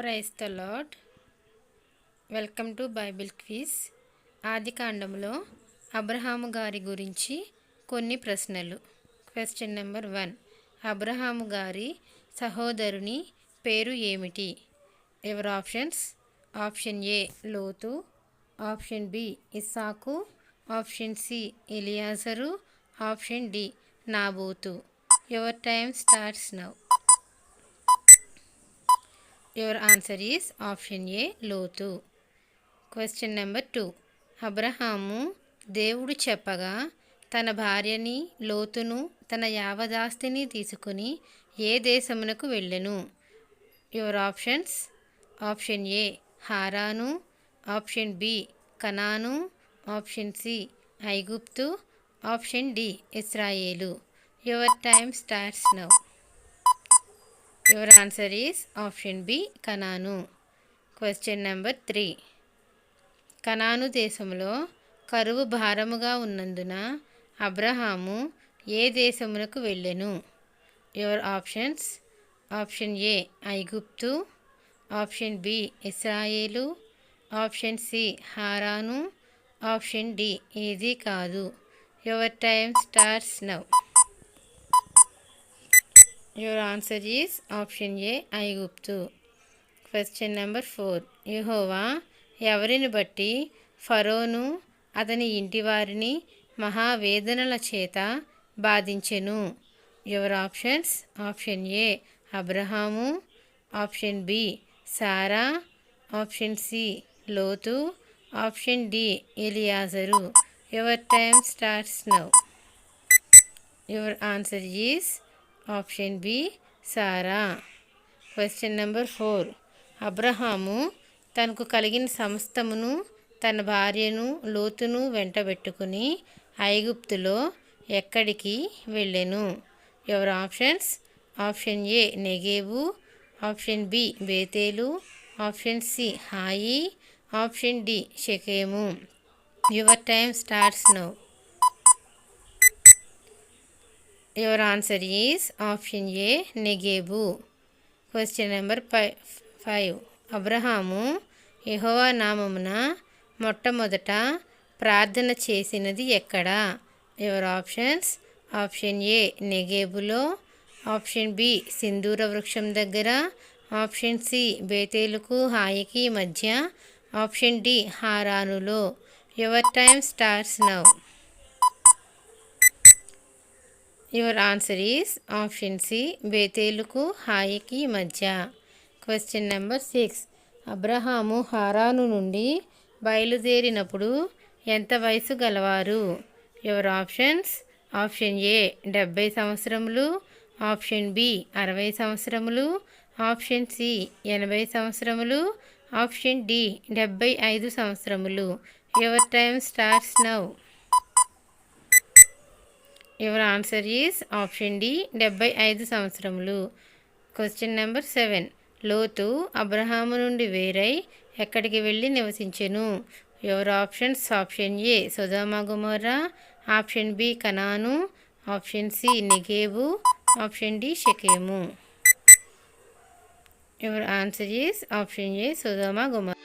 Praise the Lord. Welcome to Bible quiz. ఆదికాండంలో Abraham గారి గురించి కొన్ని ప్రశ్నలు. Question number 1. అబ్రహాము గారి సహోదరుని పేరు ఏమిటి? Ever options: option A Lot, option B Isaac, option C Eliezer, option D Naboth. Your time starts now. Your answer is option A Lot. Question number 2. Abraham దేవుడు చెప్పగా తన భార్యని లోతును తన యావదాస్తిని తీసుకుని ఏ దేశమునకు వెళ్ళెను? Your options: option A Haran, option B Canaan, option C ఐగుప్తు, option D Israel. Your time starts now. Your answer is option B Canaan. Question number 3. Canaan దేశంలో కరువు భారముగా ఉన్నందున అబ్రహాము ఏ దేశమునకు వెళ్ళెను? యువర్ ఆప్షన్స్: ఆప్షన్ ఏ ఐగుప్తు, option B Israel, option C Haran, option D ఏది కాదు. Your time starts now. Your answer is option A ఐగుప్తు. Question number 4. యెహోవా ఎవరిని బట్టి ఫరోను అతని ఇంటివారిని మహావేదనల చేత బాధించెను? Your options: option A Abraham, option B Sarah, option C Lot, option D Eliezer. Your time starts now. Your answer is option B Sarah. Question number 4. Abraham తనకు కలిగిన సమస్తమును తన భార్యను లోతును వెంటబెట్టుకుని ఐగుప్తులో ఎక్కడికి వెళ్ళెను? Your options: option A Negeb, option B Bethel, option C Ai, option D Shechem. Your time starts now. Your answer is option A Negeb. Question number 5. Abraham Jehovah నామమున మొట్టమొదట ప్రార్థన చేసినది ఎక్కడ? యువర్ ఆప్షన్స్: ఆప్షన్ ఏ నెగేబులో, option B సింధూర వృక్షం దగ్గర, option C బేతేలుకు హాయికి మధ్య, ఆప్షన్ డి హారానులో. Your time starts now. Your answer is option C బేతేలుకు హాయికి మధ్య. Question number 6. అబ్రహాము హారాను నుండి బయలుదేరినప్పుడు ఎంత వయసు గలవారు? యువర్ ఆప్షన్స్: ఆప్షన్ ఏ 70 సంవత్సరములు, ఆప్షన్ బి 60 సంవత్సరములు, ఆప్షన్ సి 80 సంవత్సరములు, ఆప్షన్ డి 75 సంవత్సరములు. Your time starts now. Your answer is option D 75 సంవత్సరములు. Question number 7. లోతు అబ్రహాము నుండి వేరై ఎక్కడికి వెళ్ళి నివసించెను? Your options: option A Sodom Gomorrah, option B Canaan, option C Negeb, option D Shechem. Your answer is option A Sodom Gomorrah.